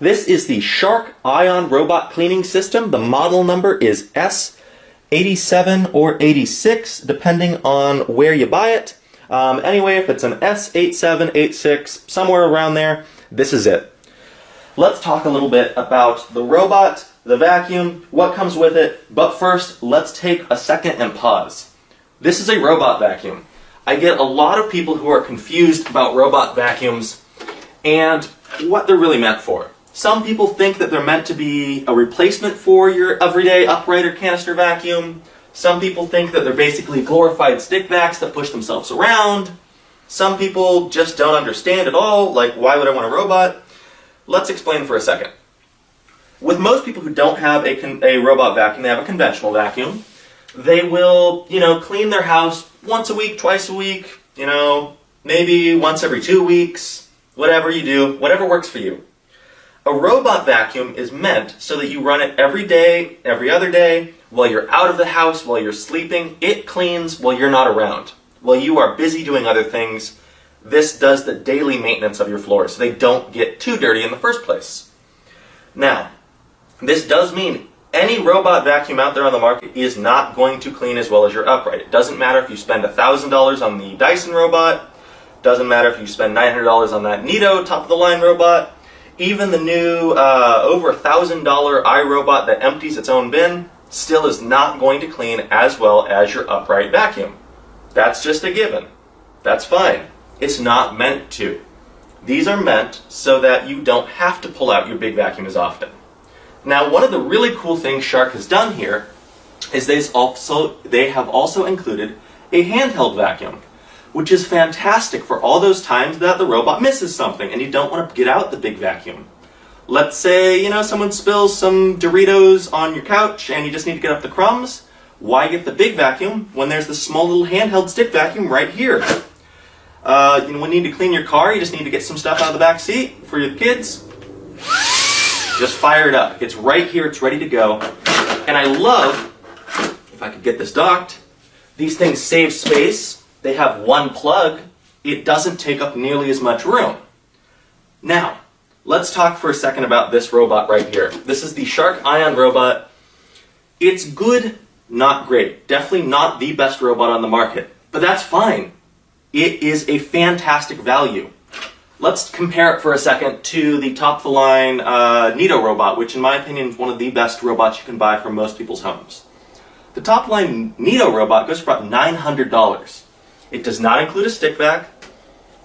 This is the Shark ION robot cleaning system. The model number is S87 or 86, depending on where you buy it. Anyway, if it's an S87, 86, somewhere around there, this is it. Let's talk a little bit about the robot, the vacuum, what comes with it. But first, let's take a second and pause. This is a robot vacuum. I get a lot of people who are confused about robot vacuums and what they're really meant for. Some people think that they're meant to be a replacement for your everyday upright or canister vacuum. Some people think that they're basically glorified stick vacs that push themselves around. Some people just don't understand at all, like, why would I want a robot? Let's explain for a second. With most people who don't have a robot vacuum, they have a conventional vacuum. They will, clean their house once a week, twice a week, maybe once every 2 weeks, whatever you do, whatever works for you. A robot vacuum is meant so that you run it every day, every other day, while you're out of the house, while you're sleeping. It cleans while you're not around. While you are busy doing other things, this does the daily maintenance of your floors so they don't get too dirty in the first place. Now, this does mean any robot vacuum out there on the market is not going to clean as well as your upright. It doesn't matter if you spend $1,000 on the Dyson robot, doesn't matter if you spend $900 on that Neato top-of-the-line robot, even the new over $1,000 iRobot that empties its own bin still is not going to clean as well as your upright vacuum. That's just a given. That's fine. It's not meant to. These are meant so that you don't have to pull out your big vacuum as often. Now, one of the really cool things Shark has done here is they have also included a handheld vacuum, which is fantastic for all those times that the robot misses something and you don't want to get out the big vacuum. Let's say, someone spills some Doritos on your couch and you just need to get up the crumbs. Why get the big vacuum when there's the small little handheld stick vacuum right here? When you need to clean your car, you just need to get some stuff out of the back seat for your kids. Just fire it up. It's right here, it's ready to go. And I love, if I could get this docked, these things save space. They have one plug. It doesn't take up nearly as much room. Now, let's talk for a second about this robot right here. This is the Shark ION robot. It's good, not great. Definitely not the best robot on the market, but that's fine. It is a fantastic value. Let's compare it for a second to the top-of-the-line Neato robot, which in my opinion is one of the best robots you can buy from most people's homes. The top-line Neato robot goes for about $900. It does not include a stick vac.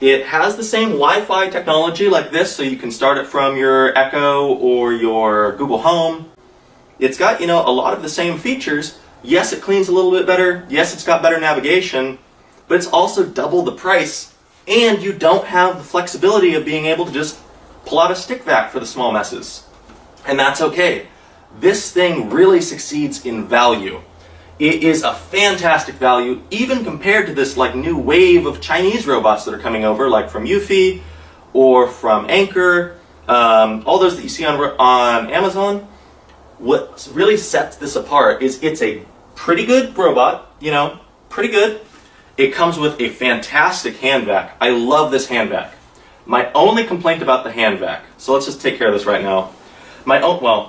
It has the same Wi-Fi technology like this, so you can start it from your Echo or your Google Home. It's got, a lot of the same features. Yes, it cleans a little bit better. Yes, it's got better navigation, but it's also double the price, and you don't have the flexibility of being able to just pull out a stick vac for the small messes. And that's okay. This thing really succeeds in value. It is a fantastic value, even compared to this new wave of Chinese robots that are coming over, like from Eufy or from Anker, all those that you see on Amazon. What really sets this apart is it's a pretty good robot, pretty good. It comes with a fantastic hand vac. I love this hand vac. My only complaint about the hand vac, so let's just take care of this right now.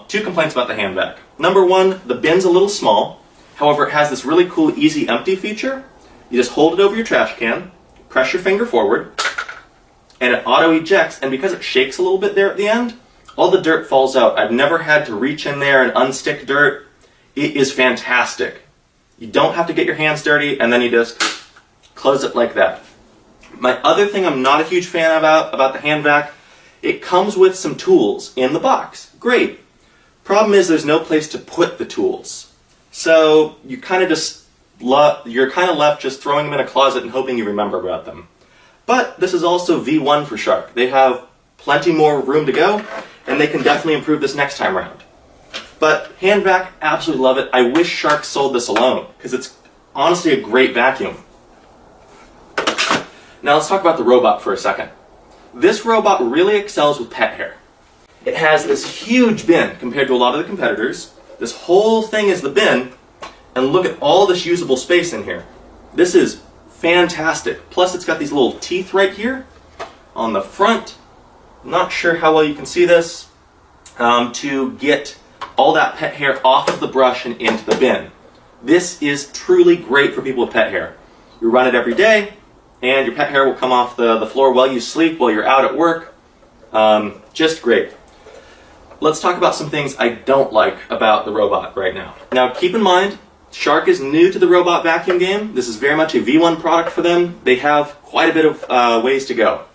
Two complaints about the hand vac. Number one, the bin's a little small. However, it has this really cool easy empty feature. You just hold it over your trash can, press your finger forward, and it auto ejects, and because it shakes a little bit there at the end, all the dirt falls out. I've never had to reach in there and unstick dirt. It is fantastic. You don't have to get your hands dirty, and then you just close it like that. My other thing I'm not a huge fan about the hand vac, it comes with some tools in the box. Great. Problem is there's no place to put the tools. So you're kind of left just throwing them in a closet and hoping you remember about them. But this is also V1 for Shark. They have plenty more room to go, and they can definitely improve this next time around. But hand vac, absolutely love it. I wish Shark sold this alone, because it's honestly a great vacuum. Now let's talk about the robot for a second. This robot really excels with pet hair. It has this huge bin compared to a lot of the competitors. This whole thing is the bin, and look at all this usable space in here. This is fantastic. Plus it's got these little teeth right here on the front. Not sure how well you can see this. to get all that pet hair off of the brush and into the bin. This is truly great for people with pet hair. You run it every day, and your pet hair will come off the floor while you sleep, while you're out at work. Just great. Let's talk about some things I don't like about the robot right now. Now, keep in mind, Shark is new to the robot vacuum game. This is very much a V1 product for them. They have quite a bit of ways to go.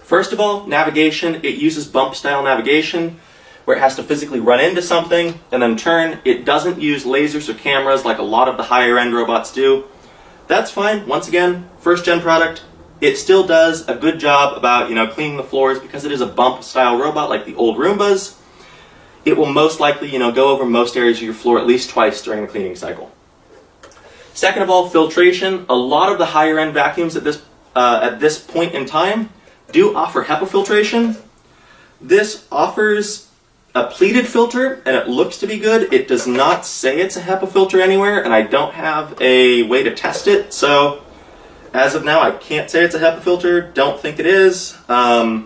First of all, navigation. It uses bump-style navigation, where it has to physically run into something and then turn. It doesn't use lasers or cameras like a lot of the higher-end robots do. That's fine. Once again, first-gen product. It still does a good job about, cleaning the floors because it is a bump-style robot like the old Roombas. It will most likely, go over most areas of your floor at least twice during the cleaning cycle. Second of all, filtration. A lot of the higher-end vacuums at this point in time do offer HEPA filtration. This offers a pleated filter, and it looks to be good. It does not say it's a HEPA filter anywhere, and I don't have a way to test it, so as of now, I can't say it's a HEPA filter. Don't think it is. Once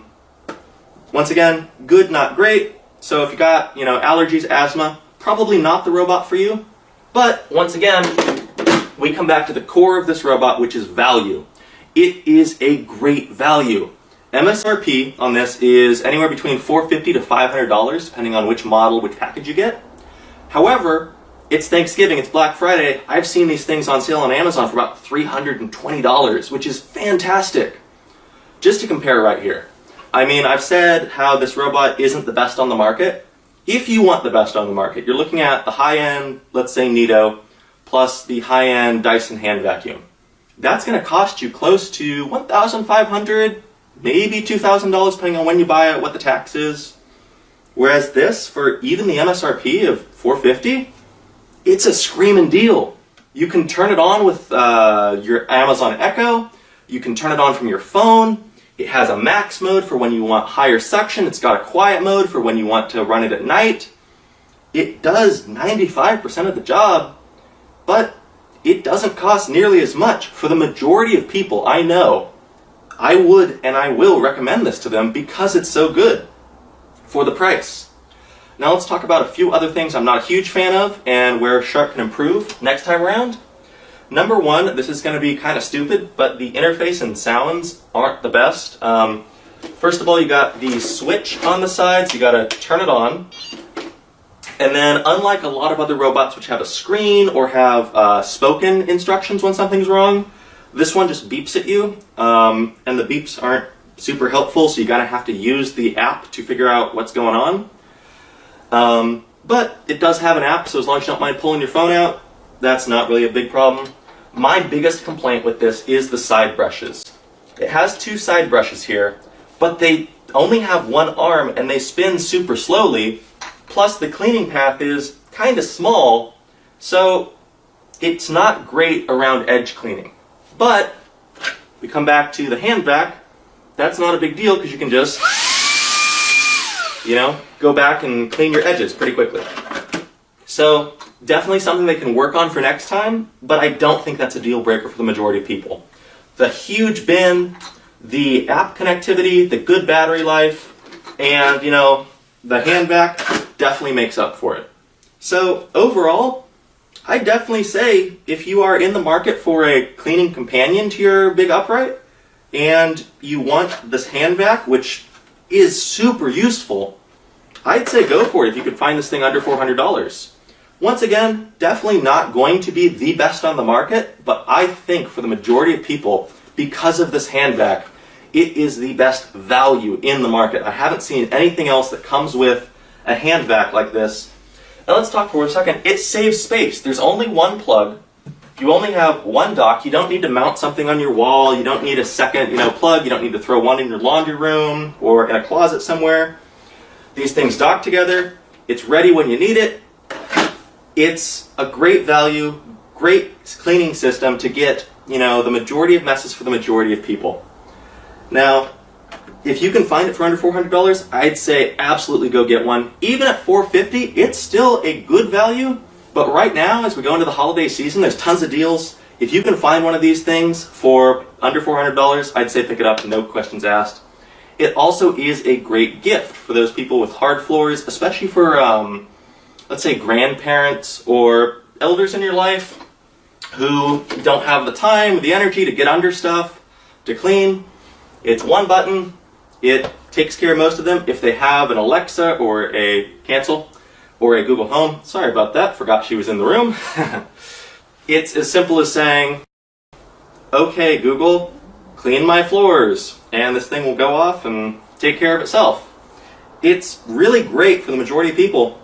again, good, not great. So if you got, allergies, asthma, probably not the robot for you. But once again, we come back to the core of this robot, which is value. It is a great value. MSRP on this is anywhere between $450 to $500, depending on which model, which package you get. However, it's Thanksgiving, it's Black Friday. I've seen these things on sale on Amazon for about $320, which is fantastic. Just to compare right here. I mean, I've said how this robot isn't the best on the market. If you want the best on the market, you're looking at the high-end, let's say Nito, plus the high-end Dyson hand vacuum. That's going to cost you close to $1,500, maybe $2,000, depending on when you buy it, what the tax is. Whereas this, for even the MSRP of $450, it's a screaming deal. You can turn it on with your Amazon Echo. You can turn it on from your phone. It has a max mode for when you want higher suction. It's got a quiet mode for when you want to run it at night. It does 95% of the job, but it doesn't cost nearly as much. For the majority of people I know, I would and I will recommend this to them because it's so good for the price. Now let's talk about a few other things I'm not a huge fan of and where Shark can improve next time around. Number one, this is going to be kind of stupid, but the interface and sounds aren't the best. First of all, you got the switch on the sides. You got to turn it on. And then, unlike a lot of other robots which have a screen or have spoken instructions when something's wrong, this one just beeps at you. And the beeps aren't super helpful, so you got to have to use the app to figure out what's going on. But it does have an app, so as long as you don't mind pulling your phone out, that's not really a big problem. My biggest complaint with this is the side brushes. It has two side brushes here, but they only have one arm and they spin super slowly, plus the cleaning path is kind of small, so it's not great around edge cleaning. But we come back to the hand vac. That's not a big deal because you can just, go back and clean your edges pretty quickly. So definitely something they can work on for next time, but I don't think that's a deal breaker for the majority of people. The huge bin, the app connectivity, the good battery life, and the hand vac definitely makes up for it. So overall, I definitely say if you are in the market for a cleaning companion to your big upright and you want this hand vac, which is super useful, I'd say go for it if you could find this thing under $400. Once again, definitely not going to be the best on the market, but I think for the majority of people, because of this hand vac, it is the best value in the market. I haven't seen anything else that comes with a hand vac like this. Now let's talk for a second. It saves space. There's only one plug. You only have one dock. You don't need to mount something on your wall. You don't need a second, plug. You don't need to throw one in your laundry room or in a closet somewhere. These things dock together. It's ready when you need it. It's a great value, great cleaning system to get, the majority of messes for the majority of people. Now, if you can find it for under $400, I'd say absolutely go get one. Even at $450, it's still a good value. But right now, as we go into the holiday season, there's tons of deals. If you can find one of these things for under $400, I'd say pick it up, no questions asked. It also is a great gift for those people with hard floors, especially for, let's say, grandparents or elders in your life who don't have the time, the energy to get under stuff, to clean. It's one button. It takes care of most of them. If they have an Alexa or a Cancel or a Google Home, sorry about that, forgot she was in the room. It's as simple as saying, okay, Google, clean my floors, and this thing will go off and take care of itself. It's really great for the majority of people